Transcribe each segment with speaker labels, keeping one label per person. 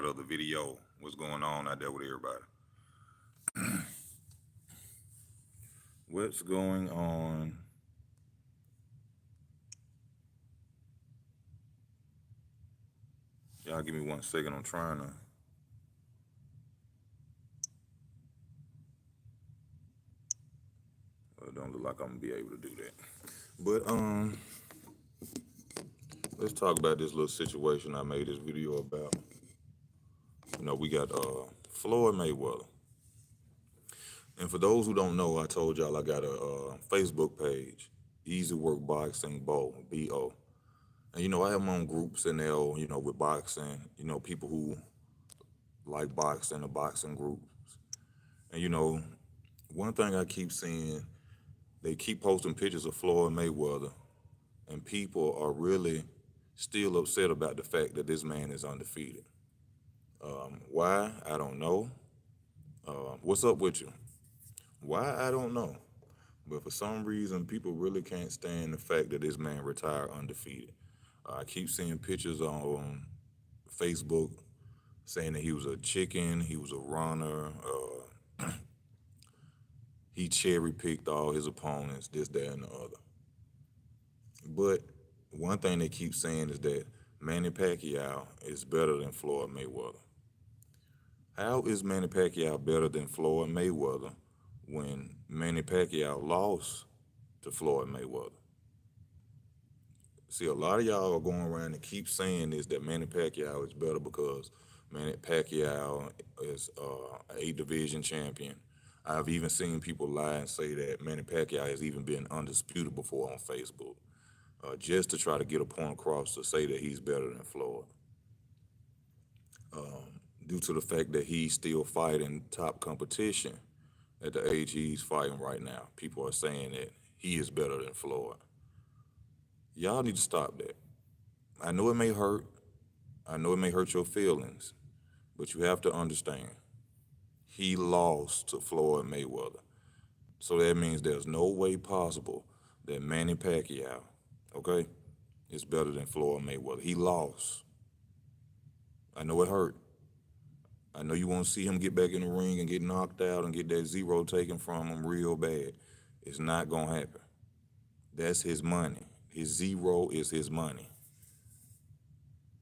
Speaker 1: out of the video. What's going on out there with everybody? What's going on? Y'all give me 1 second. I'm trying to. It don't look like I'm gonna be able to do that. But let's talk about this little situation I made this video about. We got Floyd Mayweather. And for those who don't know, I told y'all I got a Facebook page, Easy Work Boxing BO. And I have my own groups in there, with boxing, people who like boxing, the boxing groups. And one thing I keep seeing, they keep posting pictures of Floyd Mayweather, and people are really still upset about the fact that this man is undefeated. Why? I don't know. What's up with you? Why? I don't know. But for some reason, people really can't stand the fact that this man retired undefeated. I keep seeing pictures on Facebook saying that he was a chicken, he was a runner, he cherry picked all his opponents, this, that, and the other. But one thing they keep saying is that Manny Pacquiao is better than Floyd Mayweather. How is Manny Pacquiao better than Floyd Mayweather when Manny Pacquiao lost to Floyd Mayweather? See, a lot of y'all are going around and keep saying this, that Manny Pacquiao is better because Manny Pacquiao is an 8 division champion. I've even seen people lie and say that Manny Pacquiao has even been undisputed before on Facebook, just to try to get a point across to say that he's better than Floyd. Due to the fact that he's still fighting top competition at the age he's fighting right now, people are saying that he is better than Floyd. Y'all need to stop that. I know it may hurt. I know it may hurt your feelings, but you have to understand, he lost to Floyd Mayweather. So that means there's no way possible that Manny Pacquiao, okay, is better than Floyd Mayweather. He lost. I know it hurt. I know you want to see him get back in the ring and get knocked out and get that zero taken from him real bad. It's not going to happen. That's his money. His zero is his money.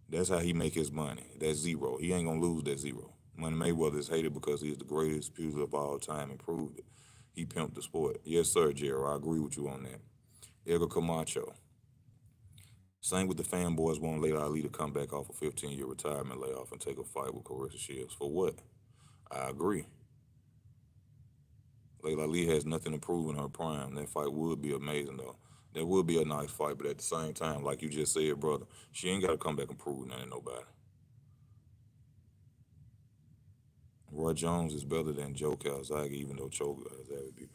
Speaker 1: That's how he make his money. That zero. He ain't going to lose that zero. Money Mayweather is hated because he's the greatest pugilist of all time and proved it. He pimped the sport. Yes, sir, Jerry. I agree with you on that. Edgar Camacho. Same with the fanboys want Layla Ali to come back off a 15-year retirement layoff and take a fight with Carissa Shields. For what? I agree. Layla Ali has nothing to prove in her prime. That fight would be amazing, though. That would be a nice fight, but at the same time, like you just said, brother, she ain't got to come back and prove nothing to nobody. Roy Jones is better than Joe Calzaghe, even though Joe Calzaghe be.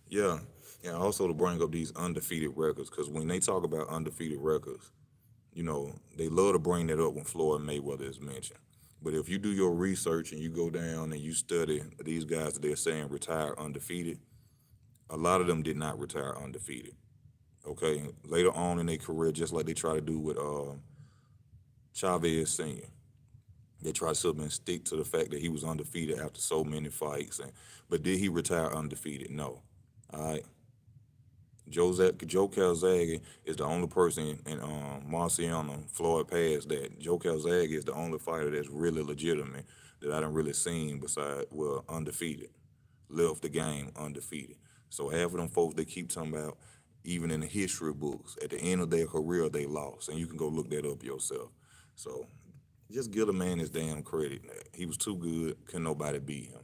Speaker 1: Yeah, and also to bring up these undefeated records, because when they talk about undefeated records, they love to bring that up when Floyd Mayweather is mentioned. But if you do your research and you go down and you study these guys that they're saying retire undefeated, a lot of them did not retire undefeated. Okay, later on in their career, just like they try to do with Chavez Sr., they try to sit up and stick to the fact that he was undefeated after so many fights. But did he retire undefeated? No. All right. Joe Calzaghe is the only person in Marciano, Floyd passed, that Joe Calzaghe is the only fighter that's really legitimate that I done really seen besides, well, undefeated. Left the game undefeated. So half of them folks, they keep talking about, even in the history books, at the end of their career, they lost. And you can go look that up yourself. So just give the man his damn credit. He was too good. Couldn't nobody beat him.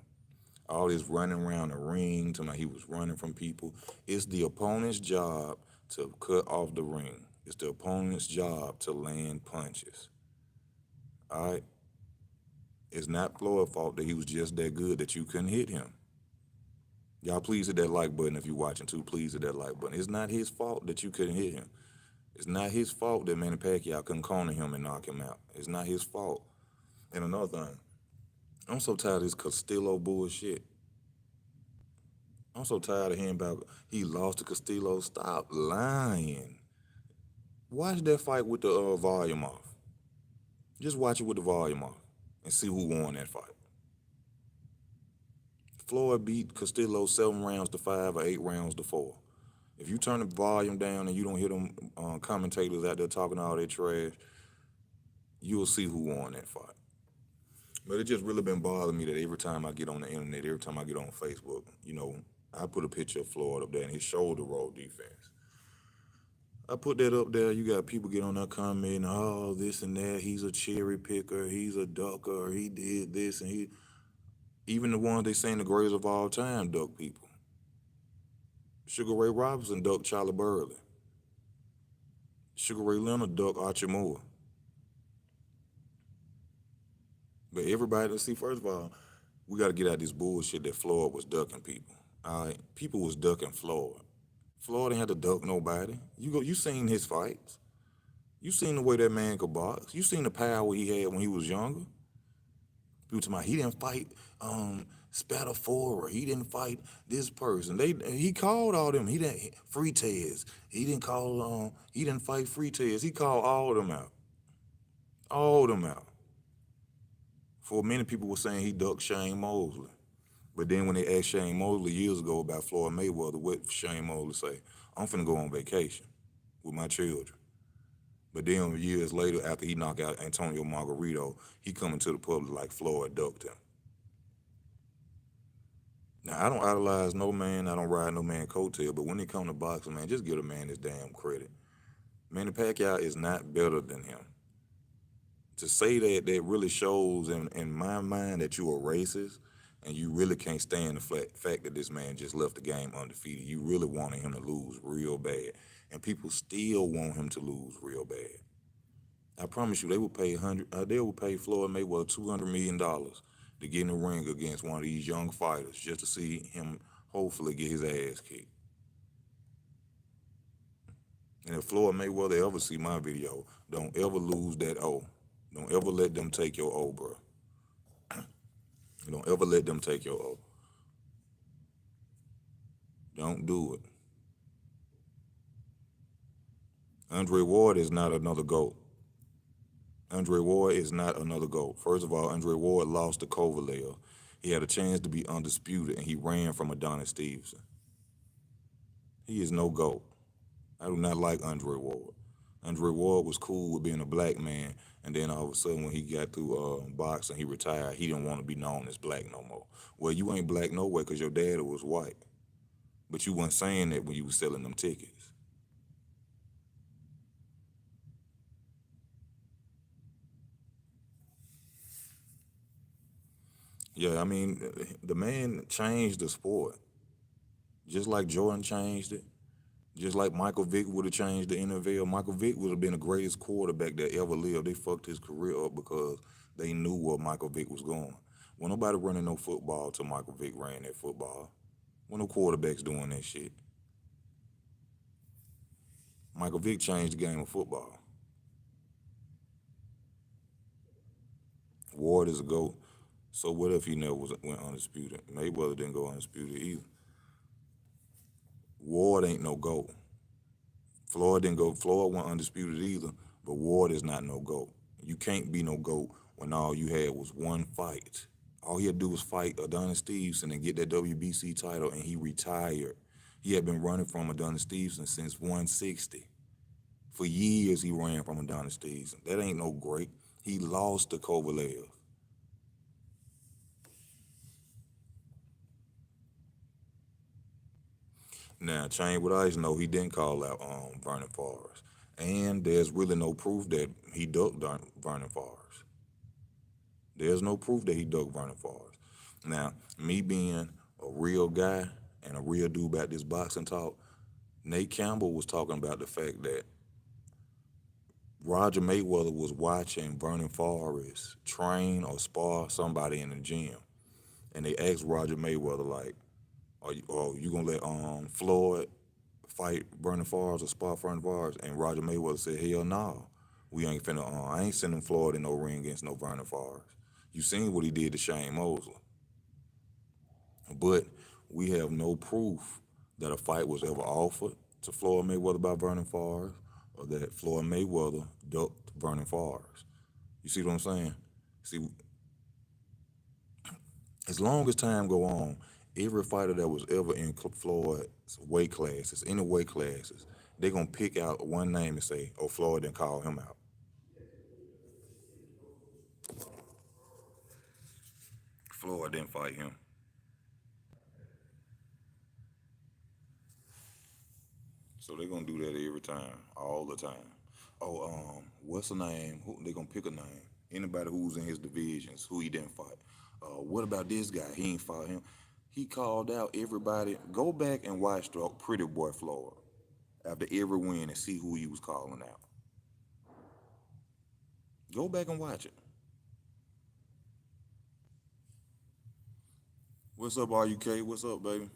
Speaker 1: All this running around the ring, talking about he was running from people. It's the opponent's job to cut off the ring. It's the opponent's job to land punches. All right? It's not Floyd's fault that he was just that good that you couldn't hit him. Y'all please hit that like button if you're watching too. Please hit that like button. It's not his fault that you couldn't hit him. It's not his fault that Manny Pacquiao couldn't corner him and knock him out. It's not his fault. And another thing, I'm so tired of this Castillo bullshit. I'm so tired of hearing about he lost to Castillo. Stop lying. Watch that fight with the volume off. Just watch it with the volume off. and see who won that fight. Floyd beat Castillo 7 rounds to 5 or 8 rounds to 4. If you turn the volume down and you don't hear them commentators out there talking all that trash, you'll see who won that fight. But it just really been bothering me that every time I get on the internet, every time I get on Facebook, I put a picture of Floyd up there and his shoulder roll defense. I put that up there. You got people get on there commenting, oh, this and that. He's a cherry picker. He's a ducker. He did this and he. Even the ones they saying the greatest of all time duck people. Sugar Ray Robinson ducked Charlie Burley. Sugar Ray Leonard ducked Archie Moore. But everybody, let's see, first of all, we got to get out this bullshit that Floyd was ducking people. All right, people was ducking Floyd. Floyd didn't have to duck nobody. You seen his fights. You seen the way that man could box. You seen the power he had when he was younger. People talking about he didn't fight Spatafora. He didn't fight this person. He called all them. He didn't Freetez. He didn't fight Freetez. He called all of them out. All of them out. For many people were saying he ducked Shane Mosley. But then when they asked Shane Mosley years ago about Floyd Mayweather, what Shane Mosley say? I'm finna go on vacation with my children. But then years later, after he knocked out Antonio Margarito, he coming to the public like Floyd ducked him. Now, I don't idolize no man. I don't ride no man coattail. But when it come to boxing, man, just give a man his damn credit. Manny Pacquiao is not better than him. To say that really shows in my mind that you a racist and you really can't stand the fact that this man just left the game undefeated. You really wanted him to lose real bad. And people still want him to lose real bad. I promise you, they would pay Floyd Mayweather $200 million to get in the ring against one of these young fighters just to see him hopefully get his ass kicked. And if Floyd Mayweather ever see my video, don't ever lose that O. Don't ever let them take your O, bro. Don't ever let them take your O. Don't do it. Andre Ward is not another GOAT. Andre Ward is not another GOAT. First of all, Andre Ward lost to Kovalev. He had a chance to be undisputed, and he ran from Adonis Stevenson. He is no GOAT. I do not like Andre Ward. Andre Ward was cool with being a black man, and then all of a sudden when he got through boxing, he retired. He didn't want to be known as black no more. Well, you ain't black nowhere because your dad was white. But you weren't saying that when you was selling them tickets. Yeah, I mean, the man changed the sport. Just like Jordan changed it. Just like Michael Vick would have changed the NFL. Michael Vick would have been the greatest quarterback that ever lived. They fucked his career up because they knew where Michael Vick was going. When nobody running no football till Michael Vick ran that football. When no quarterbacks doing that shit. Michael Vick changed the game of football. Ward is a GOAT. So what if he never went undisputed? Mayweather didn't go undisputed either. Ward ain't no GOAT. Floyd went undisputed either, but Ward is not no GOAT. You can't be no GOAT when all you had was one fight. All he had to do was fight Adonis Stevenson and get that WBC title, and he retired. He had been running from Adonis Stevenson since 160. For years he ran from Adonis Stevenson. That ain't no great. He lost to Kovalev. Now, Chain with Ice, no, he didn't call out Vernon Forrest. And there's really no proof that he ducked Vernon Forrest. There's no proof that he ducked Vernon Forrest. Now, me being a real guy and a real dude about this boxing talk, Nate Campbell was talking about the fact that Roger Mayweather was watching Vernon Forrest train or spar somebody in the gym. And they asked Roger Mayweather, like, are you gonna let Floyd fight Vernon Forrest or spar Vernon Forrest? And Roger Mayweather said, hell no. We ain't finna, I ain't sending Floyd in no ring against no Vernon Forrest. You seen what he did to Shane Mosley. But we have no proof that a fight was ever offered to Floyd Mayweather by Vernon Forrest or that Floyd Mayweather ducked Vernon Forrest. You see what I'm saying? See, As long as time go on, every fighter that was ever in Floyd's weight classes, any weight classes, they gonna pick out one name and say, "Oh, Floyd didn't call him out. Floyd didn't fight him." So they gonna do that every time, all the time. Oh, what's the name? Who they gonna pick a name? Anybody who's in his divisions, who he didn't fight. What about this guy? He ain't fought him. He called out everybody. Go back and watch the Pretty Boy Floyd after every win and see who he was calling out. Go back and watch it. What's up, RUK? What's up, baby?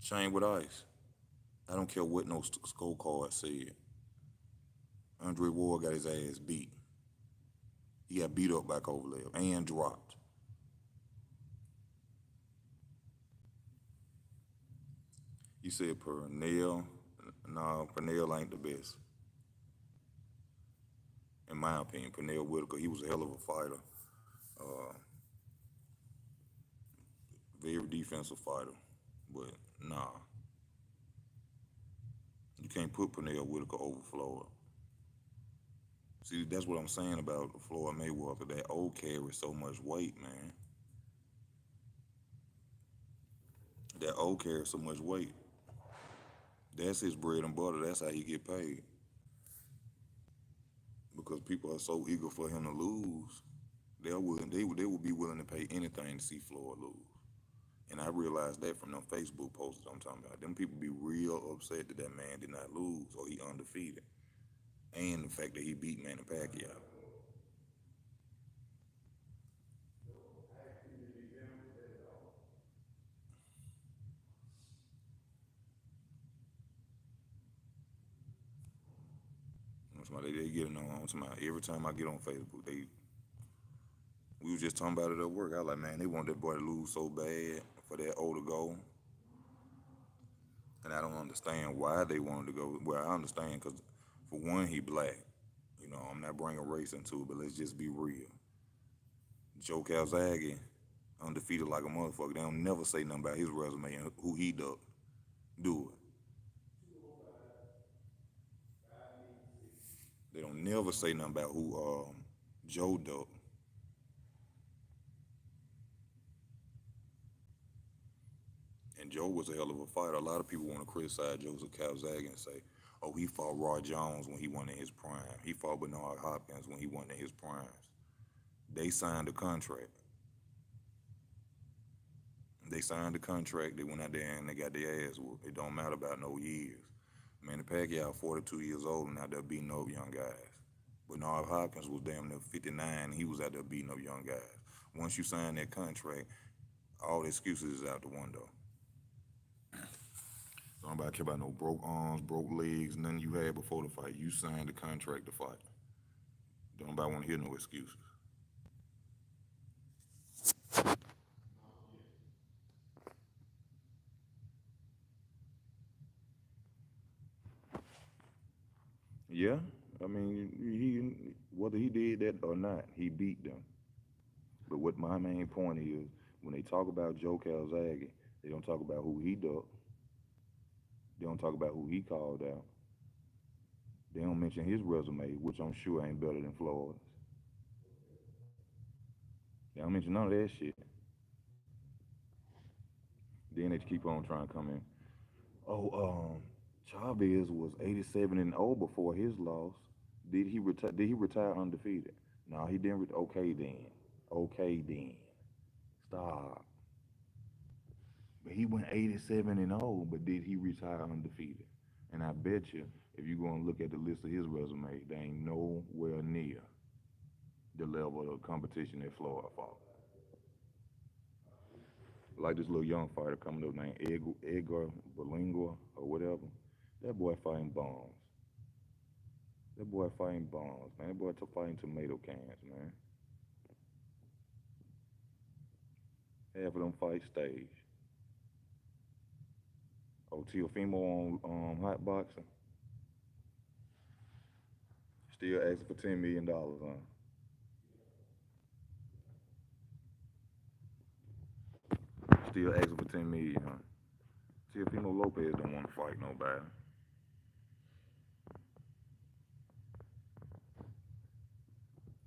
Speaker 1: Chain with ice. I don't care what no scorecard said. Andre Ward got his ass beat. He got beat up by Kovalev and dropped. You said Pernell. No, Pernell ain't the best. In my opinion, Pernell Whitaker, he was a hell of a fighter. Uh, Very defensive fighter. But nah, you can't put Pernell Whitaker over Floyd. See, that's what I'm saying about Floyd Mayweather. That old carries so much weight, man. That old carries so much weight. That's his bread and butter. That's how he get paid. Because people are so eager for him to lose, they would be willing to pay anything to see Floyd lose. And I realized that from them Facebook posts I'm talking about. Them people be real upset that that man did not lose or he undefeated. And the fact that he beat Manny Pacquiao. That's why they getting on to my every time I get on Facebook, we was just talking about it at work. I was like, man, they want that boy to lose so bad for that O to go. And I don't understand why they wanted to go. Well, I understand because for one, he black. You know, I'm not bringing race into it, but let's just be real. Joe Calzaghe, undefeated like a motherfucker. They don't never say nothing about his resume and who he do it. They don't never say nothing about who Joe ducked. And Joe was a hell of a fighter. A lot of people want to criticize Joseph Calzaghe and say, oh, he fought Roy Jones when he wasn't in his prime. He fought Bernard Hopkins when he wasn't in his primes. They signed a contract. They signed the contract. They went out there and they got their ass whooped. It don't matter about no years. Manny Pacquiao, 42 years old, and out there beating up young guys. Bernard Hopkins was damn near 59. He was out there beating up young guys. Once you sign that contract, all the excuses is out the window. Don't nobody care about no broke arms, broke legs, nothing you had before the fight. You signed the contract to fight. Don't nobody want to hear no excuses. Yeah, I mean, he whether he did that or not, he beat them. But what my main point is, when they talk about Joe Calzaghe, they don't talk about who he ducked. They don't talk about who he called out. They don't mention his resume, which I'm sure ain't better than Floyd's. They don't mention none of that shit. Then they keep on trying to come in. Oh, Chavez was 87-0 before his loss. Did he retire? Did he retire undefeated? No, he didn't. Okay then. Okay then. Stop. But he went 87-0. But did he retire undefeated? And I bet you, if you go and look at the list of his resume, they ain't nowhere near the level of competition that Floyd fought. Like this little young fighter coming up named Edgar Berlingua or whatever. That boy fighting bombs. That boy fighting bombs, man. That boy fighting tomato cans, man. Half of them fights stage. Oh, Teofimo on hot boxing. Still asking for $10 million, huh? Still asking for 10 million. Huh? Teofimo Lopez don't want to fight nobody.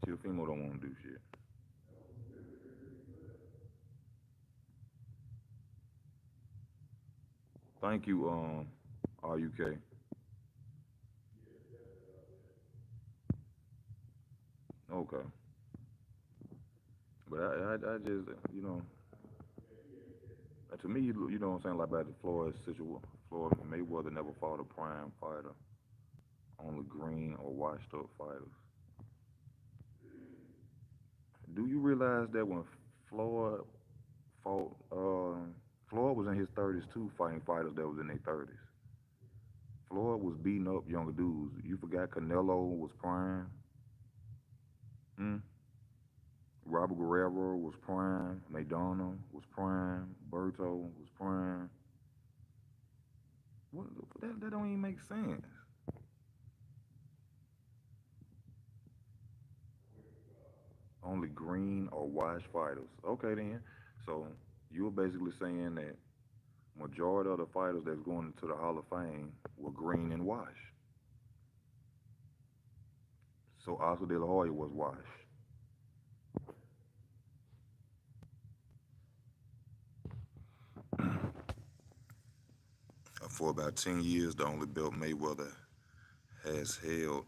Speaker 1: Teofimo don't want to do shit. Thank you, RUK. Okay, but I just to me, you know what I'm saying, like about the Floyd situation. Floyd Mayweather never fought a prime fighter, only green or washed up fighters. Do you realize that when Floyd fought, Floyd was in his 30s too, fighting fighters that was in their 30s. Floyd was beating up younger dudes. You forgot Canelo was prime. Hmm? Robert Guerrero was prime. Madonna was prime. Berto was prime. What, that don't even make sense. Only green or wash fighters. Okay then. So you're basically saying that majority of the fighters that's going into the Hall of Fame were green and wash. So Oscar De La Hoya was wash. For about 10 years, the only belt Mayweather has held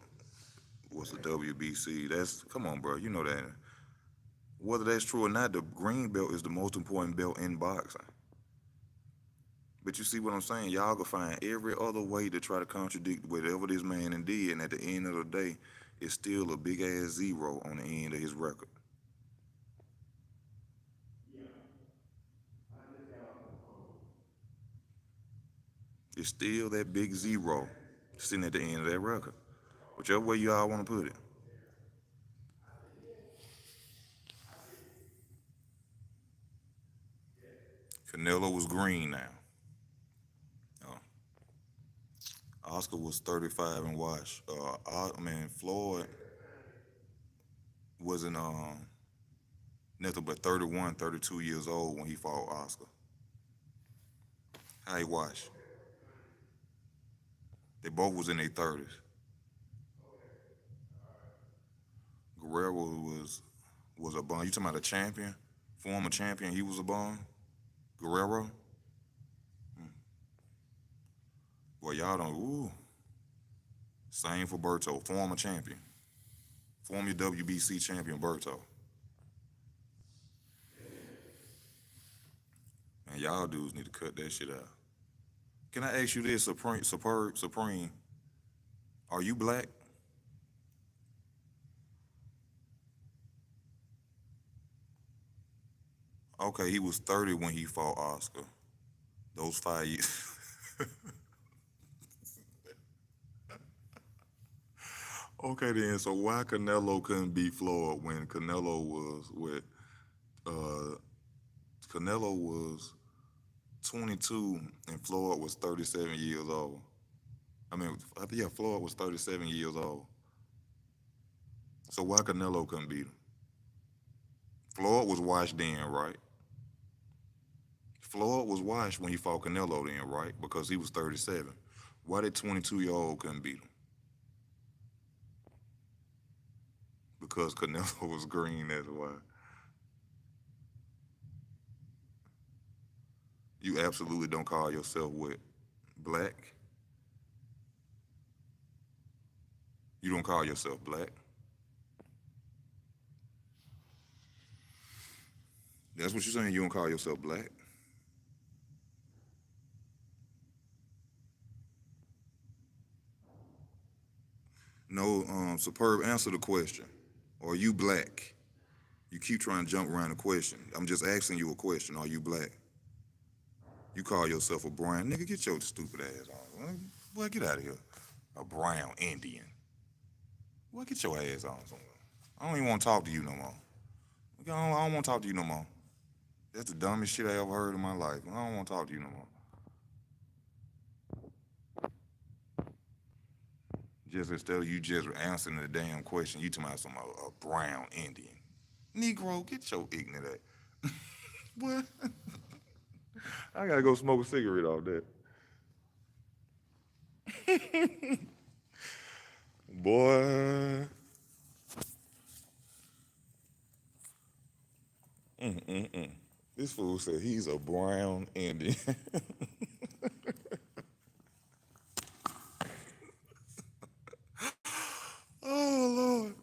Speaker 1: was the WBC. That's come on, bro. You know that. Whether that's true or not, the green belt is the most important belt in boxing. But you see what I'm saying? Y'all can find every other way to try to contradict whatever this man and did, and at the end of the day, it's still a big ass zero on the end of his record. It's still that big zero sitting at the end of that record. Whichever way y'all want to put it. Canelo was green now. Uh, Oscar was 35 and watch. I mean, Floyd wasn't nothing but 31, 32 years old when he fought Oscar. How he watched. They both was in their 30s. Guerrero was a bum. You talking about a champion? Former champion, he was a bum? Guerrero? Well, y'all don't, ooh. Same for Berto, former champion. Former WBC champion Berto. Man, y'all dudes need to cut that shit out. Can I ask you this, Supreme? Are you black? Okay, he was 30 when he fought Oscar. Those 5 years. Okay then, so why Canelo couldn't beat Floyd when uh Canelo was 22 and Floyd was 37 years old. I mean, yeah, Floyd was 37 years old. So why Canelo couldn't beat him? Floyd was washed then, right? Floyd was washed when he fought Canelo then, right? Because he was 37. Why did 22-year-old couldn't beat him? Because Canelo was green, that's why. You absolutely don't call yourself what? Black? You don't call yourself black? That's what you're saying, you don't call yourself black? No, superb, answer the question. Are you black? You keep trying to jump around the question. I'm just asking you a question. Are you black? You call yourself a brown nigga? Get your stupid ass on. Boy, get out of here. A brown Indian. Boy, get your ass on somewhere. I don't even want to talk to you no more. I don't want to talk to you no more. That's the dumbest shit I ever heard in my life. I don't want to talk to you no more. Just instead of you just answering the damn question, you talking about some a brown Indian. Negro, get your ignorant ass. What? I gotta go smoke a cigarette off that. Boy. This fool said he's a brown Indian. Oh Lord.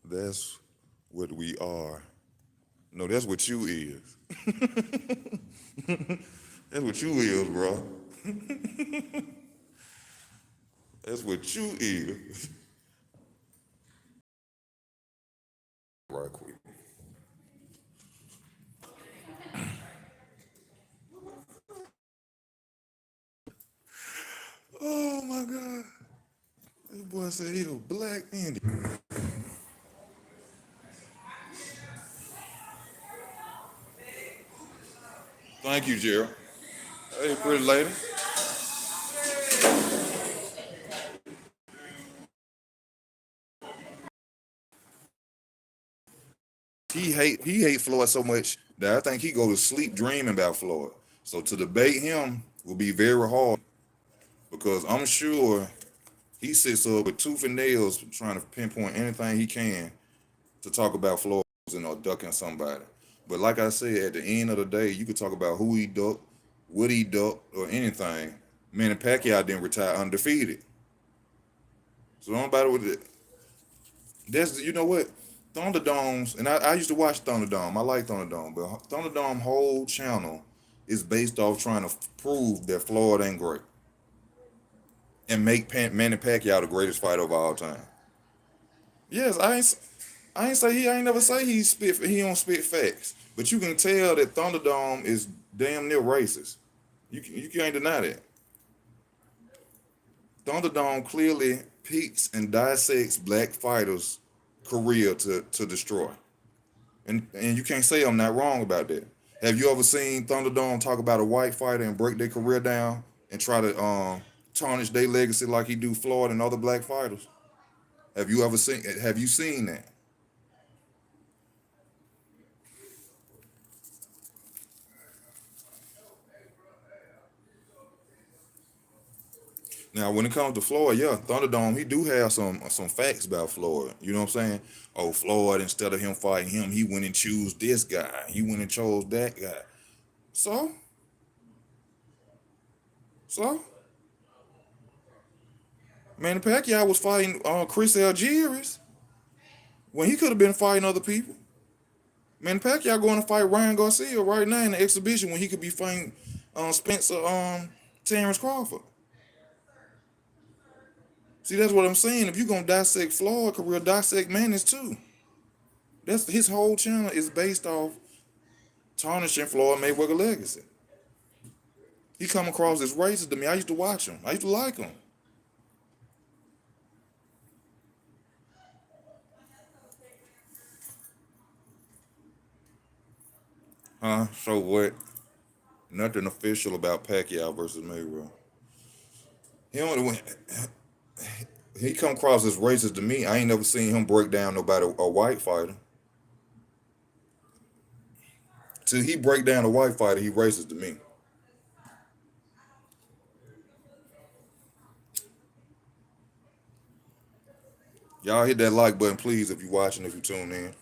Speaker 1: That's what we are. No, that's what you is. That's what you is, bro. That's what you is. Right quick. Oh my God. This boy said he a black Indian. Thank you, Gerald. Hey, pretty lady. He hate Floyd so much that I think he go to sleep dreaming about Floyd. So to debate him will be very hard because I'm sure he sits up with tooth and nails trying to pinpoint anything he can to talk about Floyd or ducking somebody. But like I said, at the end of the day, you could talk about who he ducked, what he ducked, or anything. Manny Pacquiao didn't retire undefeated. So nobody with it. That's you know what? Thunderdomes, and I used to watch Thunderdome. I like Thunderdome, but Thunderdome whole channel is based off trying to prove that Floyd ain't great and make Manny Pacquiao the greatest fighter of all time. Yes, I ain't say I ain't never say he don't spit facts, but you can tell that Thunderdome is damn near racist. You can't deny that. Thunderdome clearly picks and dissects black fighters' career to destroy. And you can't say I'm not wrong about that. Have you ever seen Thunderdome talk about a white fighter and break their career down and try to tarnish their legacy like he do Floyd and other black fighters? Have you seen that? Now when it comes to Floyd, yeah, Thunderdome, he do have some facts about Floyd. You know what I'm saying? Oh, Floyd, instead of him fighting him, he went and chose this guy. He went and chose that guy. So, so Manny Pacquiao was fighting Chris Algiers when he could have been fighting other people. Man, Pacquiao going to fight Ryan Garcia right now in the exhibition when he could be fighting Spencer Terrence Crawford. See, that's what I'm saying. If you're gonna dissect Floyd career, dissect Manny's too. That's his whole channel is based off tarnishing Floyd Mayweather legacy. He come across as racist to me. I used to watch him. I used to like him. Huh? So what? Nothing official about Pacquiao versus Mayweather. He only he come across as racist to me. I ain't never seen him break down nobody a white fighter. Till he break down a white fighter, he racist to me. Y'all hit that like button, please, if you're watching, if you tune in.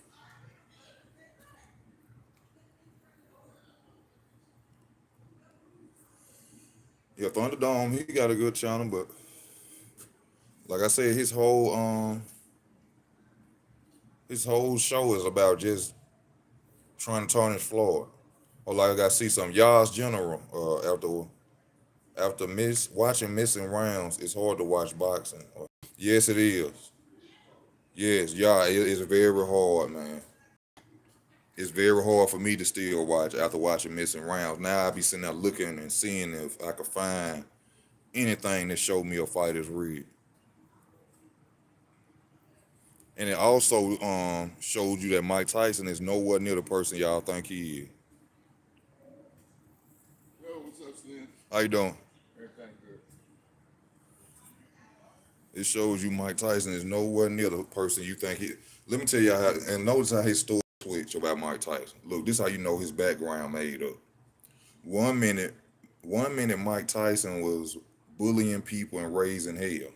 Speaker 1: Yeah, Thunderdome, he got a good channel, but like I said, his whole show is about just trying to tarnish Floyd. Or like I see some Yas General after watching missing rounds, it's hard to watch boxing. Yes, it is. Yes, yeah, it's very hard, man. It's very hard for me to still watch after watching missing rounds. Now I be sitting there looking and seeing if I could find anything that showed me a fighter's read. And it also showed you that Mike Tyson is nowhere near the person y'all think he is. How you doing? It shows you Mike Tyson is nowhere near the person you think he. Let me tell you how, and notice how his story switch about Mike Tyson. Look, this is how you know his background made up. One minute, one minute Mike Tyson was bullying people and raising hell.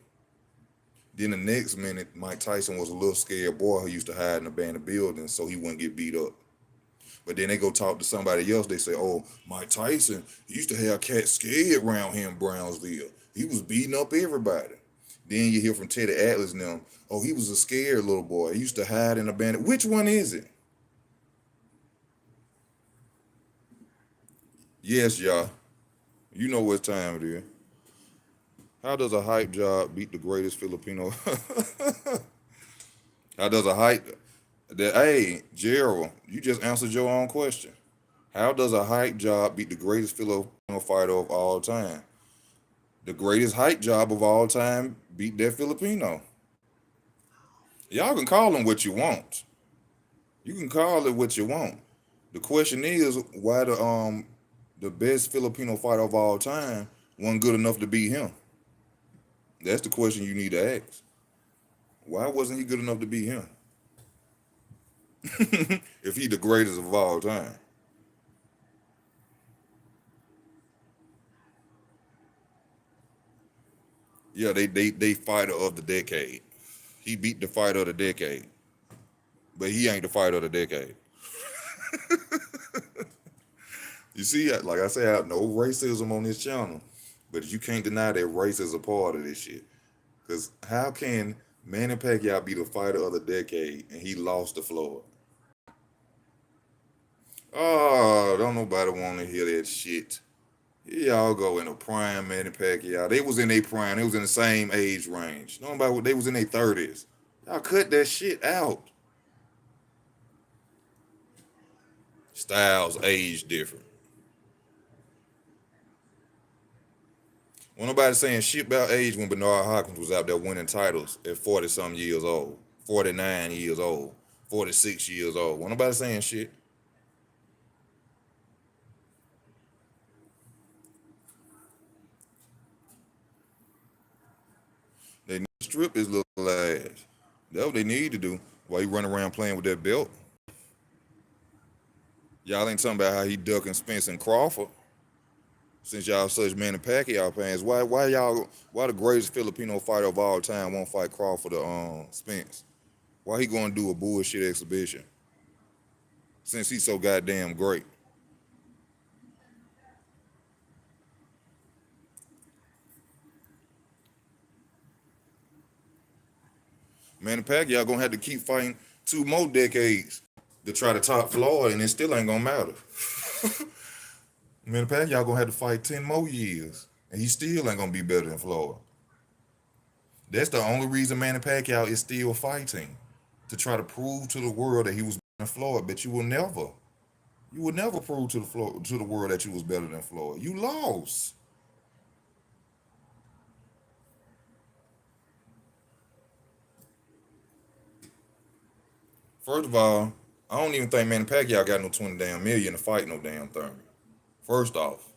Speaker 1: Then the next minute, Mike Tyson was a little scared boy who used to hide in abandoned buildings so he wouldn't get beat up. But then they go talk to somebody else. They say, "Oh, Mike Tyson he used to have cats scared around him in Brownsville. He was beating up everybody." Then you hear from Teddy Atlas and them, "Oh, he was a scared little boy. He used to hide in abandoned." Which one is it? Yes, y'all. You know what time it is. How does a hype job beat the greatest Filipino? How does a hype? Hey, Gerald, you just answered your own question. How does a hype job beat the greatest Filipino fighter of all time? The greatest hype job of all time beat that Filipino. Y'all can call him what you want. You can call it what you want. The question is why the best Filipino fighter of all time wasn't good enough to beat him. That's the question you need to ask. Why wasn't he good enough to beat him? If he the greatest of all time. Yeah, they fighter of the decade. He beat the fighter of the decade. But he ain't the fighter of the decade. You see, like I said, no racism on this channel. But you can't deny that race is a part of this shit. Because how can Manny Pacquiao be the fighter of the decade and he lost to Floyd? Oh, don't nobody want to hear that shit. Y'all go in a prime Manny Pacquiao. They was in their prime. They was in the same age range. Nobody, they was in their 30s. Y'all cut that shit out. Styles age different. When nobody saying shit about age when Bernard Hopkins was out there winning titles at 40 some years old, 49 years old, 46 years old. When nobody saying shit. They need to strip his little ass. That's what they need to do. While he running around playing with that belt. Y'all ain't talking about how he ducking Spence and Crawford. Since y'all such Manny Pacquiao fans, why the greatest Filipino fighter of all time won't fight Crawford or Spence? Why he gonna do a bullshit exhibition? Since he's so goddamn great. Manny Pacquiao gonna have to keep fighting 2 more decades to try to top Floyd, and it still ain't gonna matter. Manny Pacquiao gonna have to fight 10 more years, and he still ain't gonna be better than Floyd. That's the only reason Manny Pacquiao is still fighting, to try to prove to the world that he was better than Floyd. But you will never prove to the world that you was better than Floyd. You lost. First of all, I don't even think Manny Pacquiao got no 20 damn million to fight no damn thing. First off,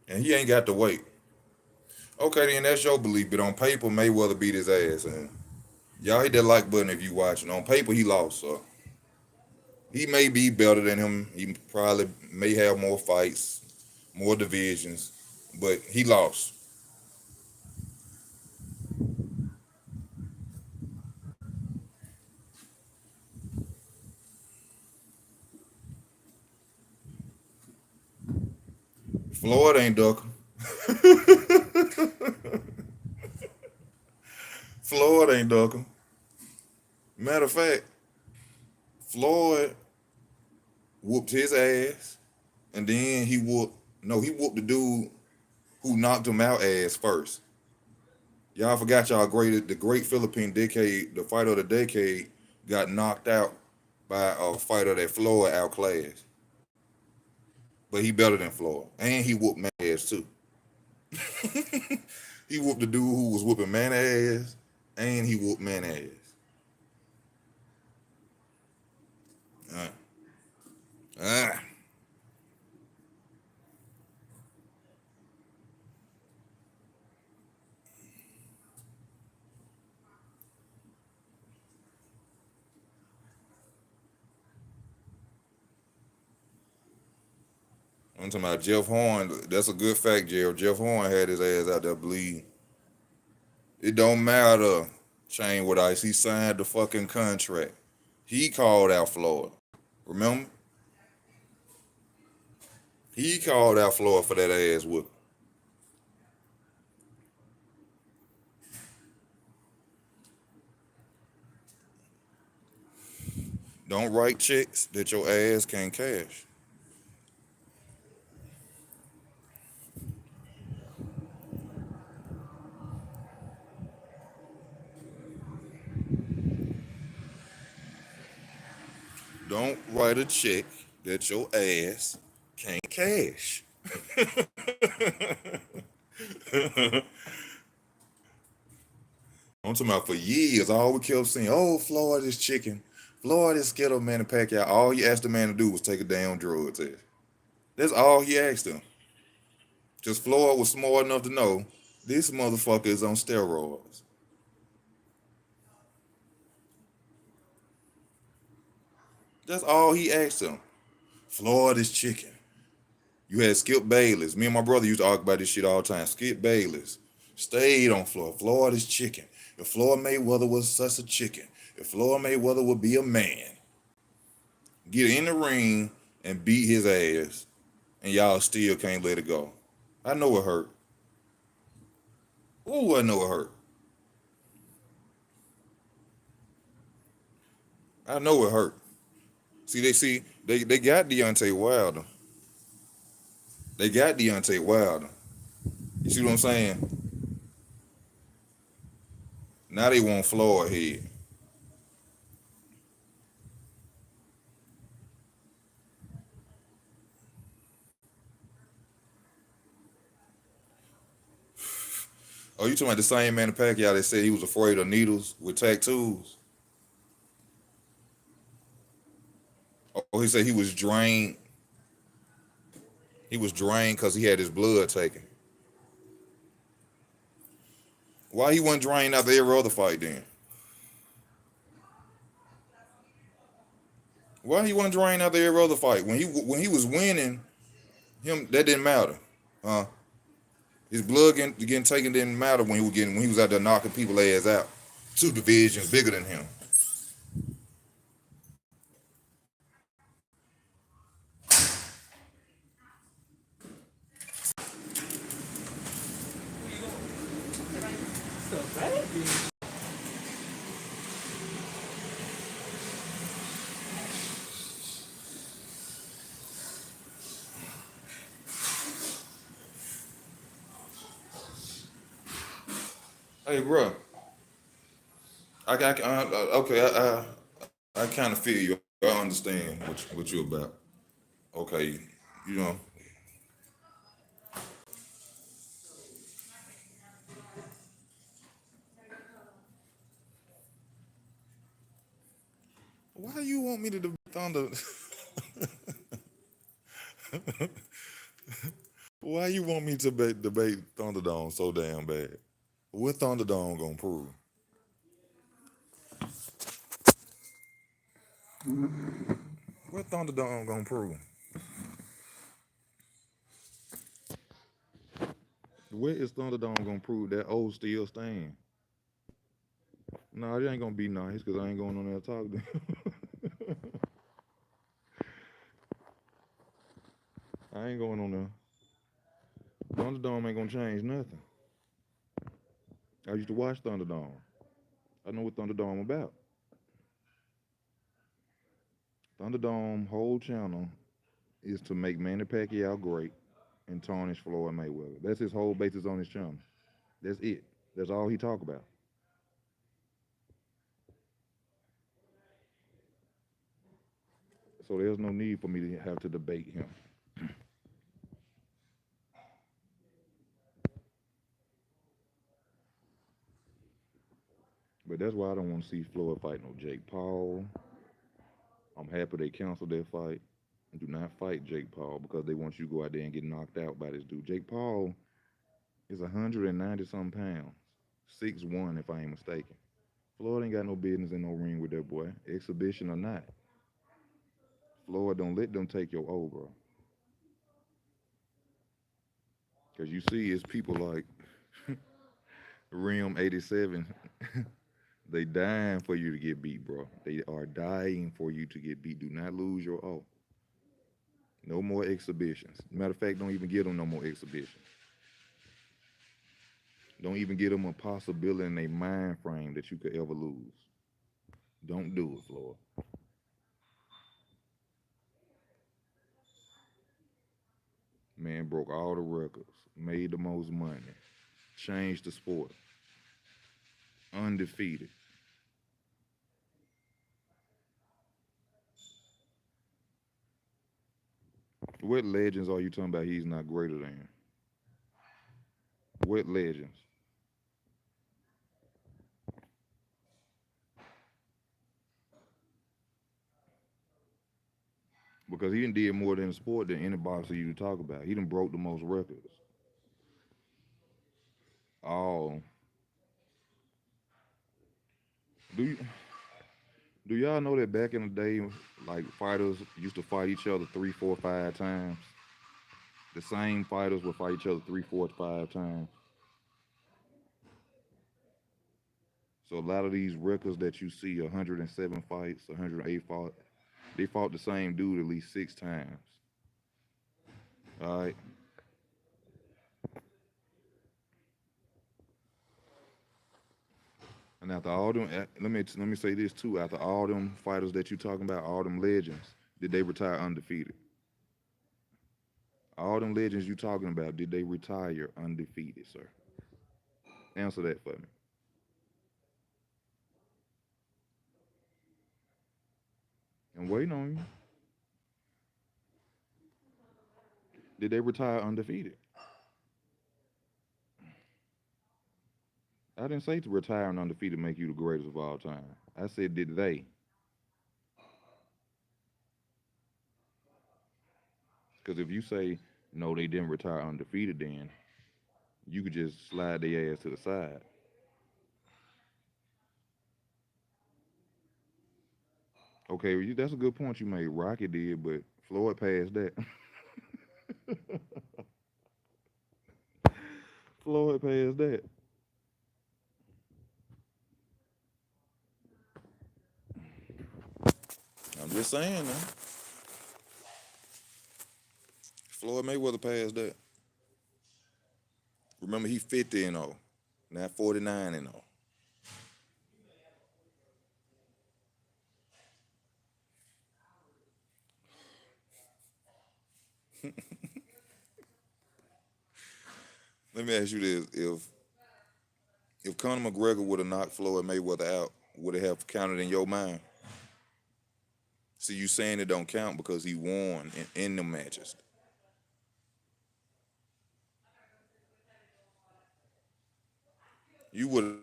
Speaker 1: and he ain't got to wait. Okay, then that's your belief, but on paper, Mayweather beat his ass, and y'all hit that like button if you watching. On paper, he lost, so he may be better than him. He probably may have more fights, more divisions, but he lost. Floyd ain't ducking. Floyd ain't ducking. Matter of fact, Floyd whooped his ass, and then he whooped the dude who knocked him out ass first. Y'all forgot the great Philippine decade, the fighter of the decade, got knocked out by a fighter that Floyd outclassed. But he better than Floyd. And he whooped man ass too. He whooped the dude who was whooping man ass, and he whooped man ass. Uh, uh. I'm talking about Jeff Horn. That's a good fact, Gerald. Jeff Horn had his ass out there bleeding. It don't matter. Chain with Ice. He signed the fucking contract. He called out Floyd. Remember? He called out Floyd for that ass whoop. Don't write checks that your ass can't cash. Don't write a check that your ass can't cash. I'm talking about for years, all we kept saying, oh, Floyd is chicken. Floyd is Skittle Man and Pacquiao. All he asked the man to do was take a damn drug test. That's all he asked him. Just Floyd was smart enough to know this motherfucker is on steroids. That's all he asked him. Floyd is chicken. You had Skip Bayless. Me and my brother used to argue about this shit all the time. Skip Bayless stayed on Floyd. Floyd is chicken. If Floyd Mayweather was such a chicken, if Floyd Mayweather would be a man, get in the ring and beat his ass, and y'all still can't let it go. I know it hurt. Ooh, I know it hurt. I know it hurt. They got Deontay Wilder. They got Deontay Wilder. You see what I'm saying? Now they want Floyd head. Oh, you talking about the same man in Pacquiao that said he was afraid of needles with tattoos? Oh, he said he was drained. He was drained because he had his blood taken. Why he wasn't drained after every other fight then? Why he wasn't drained after every other fight? When he was winning, him that didn't matter. Huh? His blood getting taken didn't matter when he was out there knocking people ass out. Two divisions bigger than him. Hey, bro. Okay. I kind of feel you. I understand what you about. Okay, you know. Why you want me to debate Thunder? Why you want me to debate Thunderdome so damn bad? What Thunderdome gonna prove? What Thunderdome gonna prove? What is Thunderdome gonna prove that old still stand? No, it ain't gonna be nice because I ain't going on there to talk to them. I ain't going on there. Thunderdome ain't gonna change nothing. I used to watch Thunderdome. I know what Thunderdome about. Thunderdome whole channel is to make Manny Pacquiao great and tarnish Floyd Mayweather. That's his whole basis on his channel. That's it. That's all he talk about. So there's no need for me to have to debate him. But that's why I don't want to see Floyd fight no Jake Paul. I'm happy they canceled that fight. Do not fight Jake Paul because they want you to go out there and get knocked out by this dude. Jake Paul is 190 some pounds, 6'1" if I ain't mistaken. Floyd ain't got no business in no ring with that boy, exhibition or not. Floyd don't let them take your over. Because you see, it's people like Rim 87. They dying for you to get beat, bro. They are dying for you to get beat. Do not lose your all. No more exhibitions. Matter of fact, don't even get them no more exhibitions. Don't even get them a possibility in a mind frame that you could ever lose. Don't do it, Floyd. Man broke all the records, made the most money, changed the sport, undefeated. What legends are you talking about he's not greater than? What legends? Because he done did more than the sport than any boxer you talk about. He done broke the most records. Oh, do you do y'all know that back in the day, like fighters used to fight each other three, four, 5 times? The same fighters would fight each other three, four, 5 times. So a lot of these records that you see, 107 fights, 108 fought, they fought the same dude at least 6 times. All right. And after all them, let me say this too. After all them fighters that you talking about, all them legends, did they retire undefeated? All them legends you talking about, did they retire undefeated, sir? Answer that for me. I'm waiting on you. Did they retire undefeated? I didn't say to retire and undefeated make you the greatest of all time. I said, did they? Because if you say no, they didn't retire undefeated, then you could just slide their ass to the side. Okay, well, that's a good point you made. Rocky did, but Floyd passed that. Floyd passed that. I'm just saying, man. Floyd Mayweather passed that. Remember, he 50 and 0, not 49 and 0. Let me ask you this: if Conor McGregor would have knocked Floyd Mayweather out, would it have counted in your mind? See, you saying it don't count because he won in the matches. You would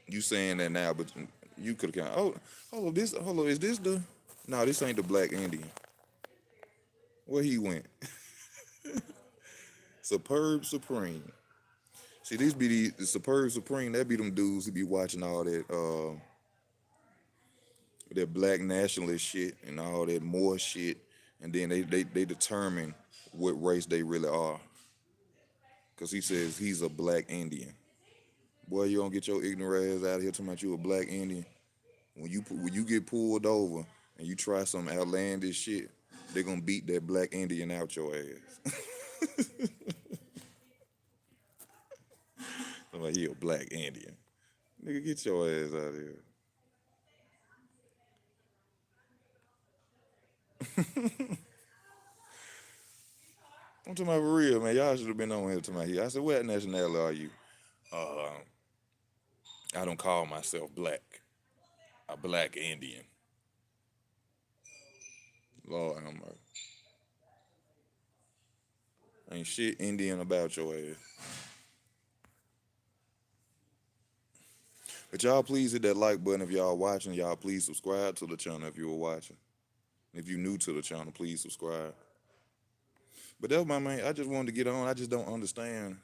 Speaker 1: you saying that now, but you could count. Oh, hold on, is this the? No, this ain't the Black Indian. Where he went? Superb Supreme. See, these be the Superb Supreme. That be them dudes who be watching all that black nationalist shit and all that more shit, and then they determine what race they really are. Cause he says he's a black Indian. Boy, you don't get your ignorant ass out of here talking about you a black Indian. When you get pulled over and you try some outlandish shit, they gonna beat that black Indian out your ass. I'm like, he a black Indian. Nigga, get your ass out of here. I'm talking about for real, man. Y'all should have been on here to my here. I said, what nationality are you? Uh, I don't call myself black. A black Indian. Lord, I'm like, ain't shit Indian about your ass. But y'all please hit that like button if y'all watching. Y'all please subscribe to the channel if you were watching. If you new to the channel, please subscribe. But that's my main. I just wanted to get on. I just don't understand.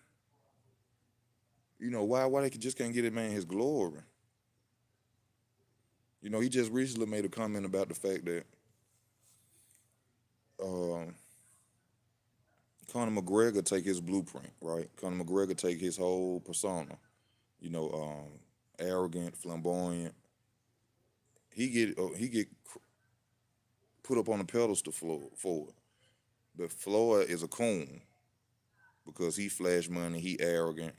Speaker 1: Why they just can't get it, man, his glory. He just recently made a comment about the fact that Conor McGregor take his blueprint, right? Conor McGregor take his whole persona, arrogant, flamboyant. He get put up on the pedestal for it. But Floyd is a coon because he flash money, he arrogant.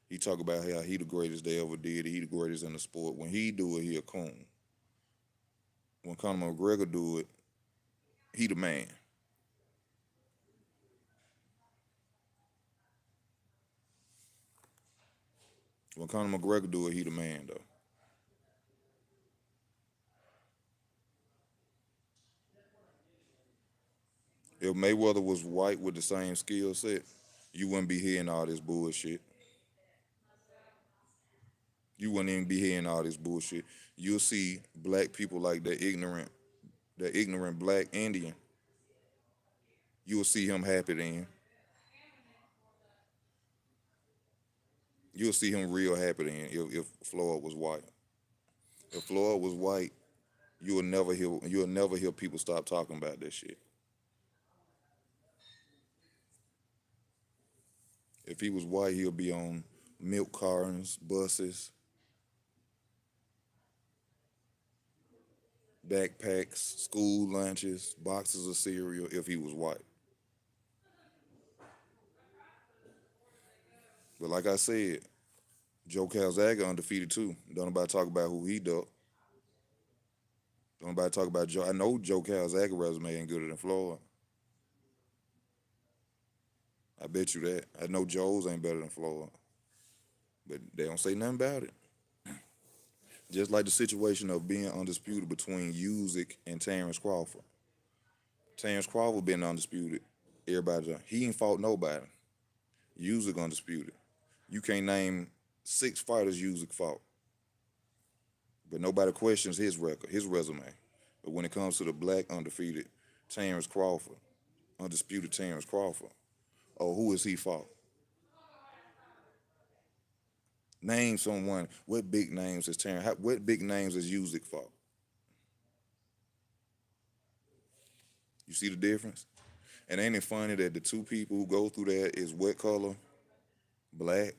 Speaker 1: He talk about how he the greatest they ever did. He the greatest in the sport. When he do it, he a coon. When Conor McGregor do it, he the man. When Conor McGregor do it, he the man though. If Mayweather was white with the same skill set, you wouldn't be hearing all this bullshit. You wouldn't even be hearing all this bullshit. You'll see black people like that ignorant black Indian. You'll see him happy then. You'll see him real happy then if Floyd was white. If Floyd was white, you'll never hear people stop talking about that shit. If he was white, he'll be on milk cartons, buses, backpacks, school lunches, boxes of cereal if he was white. But like I said, Joe Calzaghe undefeated too. Don't nobody talk about who he ducked. Don't nobody talk about Joe. I know Joe Calzaghe resume ain't gooder than Floyd. I bet you that. I know Joe's ain't better than Floyd. But they don't say nothing about it. Just like the situation of being undisputed between Usyk and Terrence Crawford. Terrence Crawford been undisputed. Everybody, he ain't fought nobody. Usyk undisputed. You can't name 6 fighters Usyk fought, but nobody questions his record, his resume. But when it comes to the black undefeated Terrence Crawford, undisputed Terrence Crawford, oh, who is he fought? Name someone. What big names is Terrence? What big names is Usyk fought? You see the difference? And ain't it funny that the two people who go through that is what color? Black.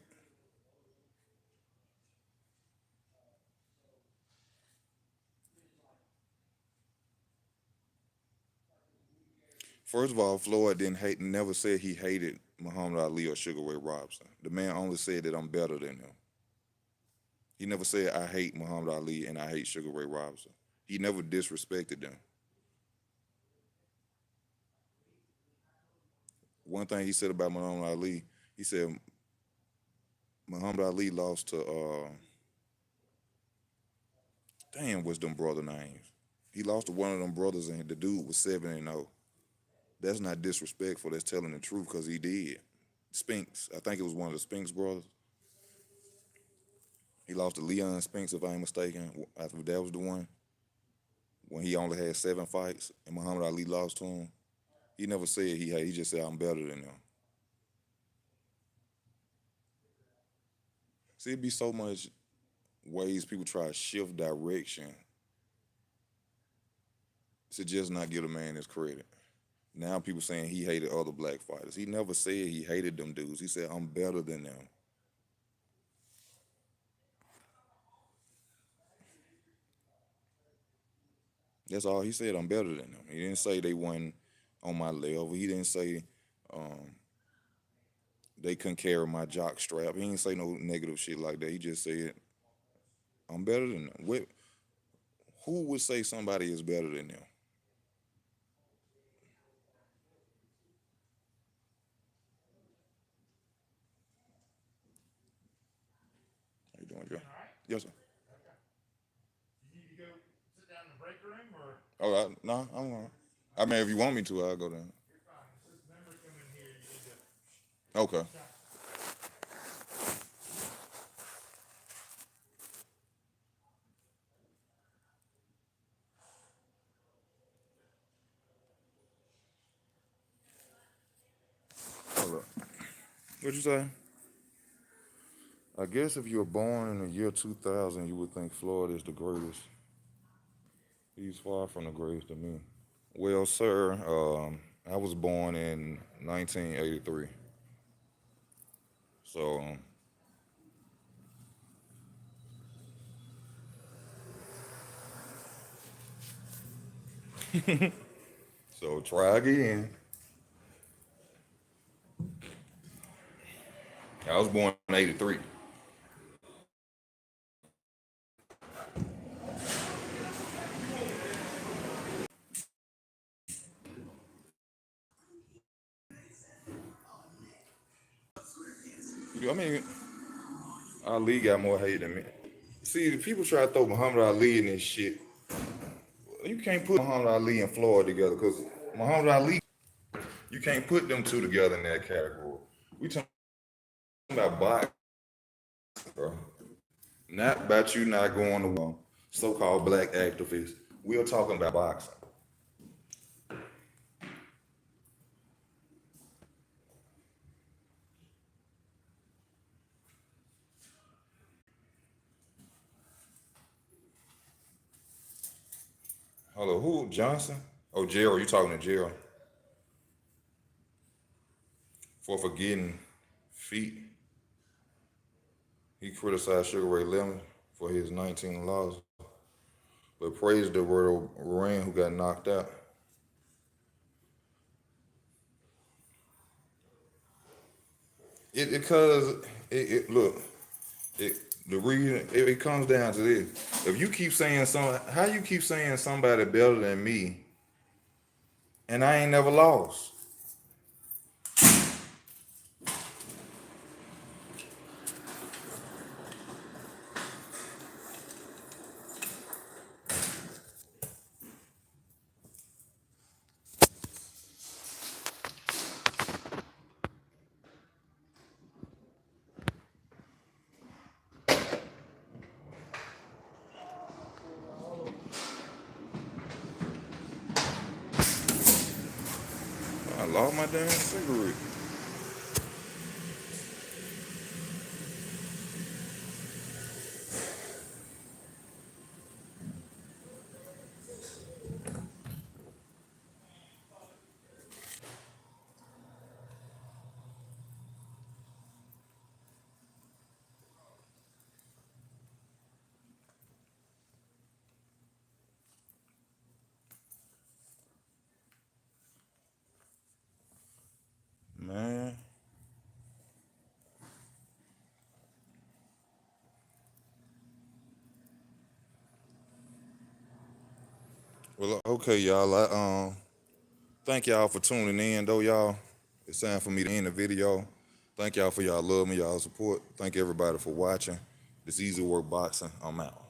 Speaker 1: First of all, Floyd didn't hate, never said he hated Muhammad Ali or Sugar Ray Robinson. The man only said that I'm better than them. He never said I hate Muhammad Ali and I hate Sugar Ray Robinson. He never disrespected them. One thing he said about Muhammad Ali, he said Muhammad Ali lost to damn, what's them brother names? He lost to one of them brothers and the dude was 7-0. That's not disrespectful. That's telling the truth because he did. Spinks, I think it was one of the Spinks brothers. He lost to Leon Spinks, if I ain't mistaken. I think that was the one when he only had 7 fights and Muhammad Ali lost to him. He never said he had. He just said I'm better than them. See, it'd be so much ways people try to shift direction to just not give a man his credit. Now people saying he hated other black fighters. He never said he hated them dudes. He said I'm better than them. That's all he said. I'm better than them. He didn't say they won on my level. He didn't say um, they couldn't carry my jock strap. He didn't say no negative shit like that. He just said I'm better than them. Who would say somebody is better than them? How you doing, Joe? Yes, sir. All right. No, I'm all right. I mean, if you want me to, I'll go down. Okay. Hold up. What'd you say? I guess if you were born in the year 2000, you would think Floyd is the greatest. He's far from the greatest to me. Well, sir, I was born in 1983. So, so try again. I was born in 83. I mean, Ali got more hate than me. See, the people try to throw Muhammad Ali in this shit. You can't put Muhammad Ali and Floyd together because Muhammad Ali, you can't put them two together in that category. We talking about boxing, bro. Not about you not going to so-called black activists. We are talking about boxing. Hello, who? Johnson? Oh, Gerald. You talking to Gerald for forgetting feet? He criticized Sugar Ray Leonard for his 19 losses, but praised the Royal Reign who got knocked out. It because it look it the reason it comes down to this. If you keep saying how you keep saying somebody better than me, and I ain't never lost. I lost my damn cigarette. Man. Well, okay, y'all. Thank y'all for tuning in, though, y'all. It's time for me to end the video. Thank y'all for y'all love and y'all support. Thank everybody for watching. This Easy Work Boxing. I'm out.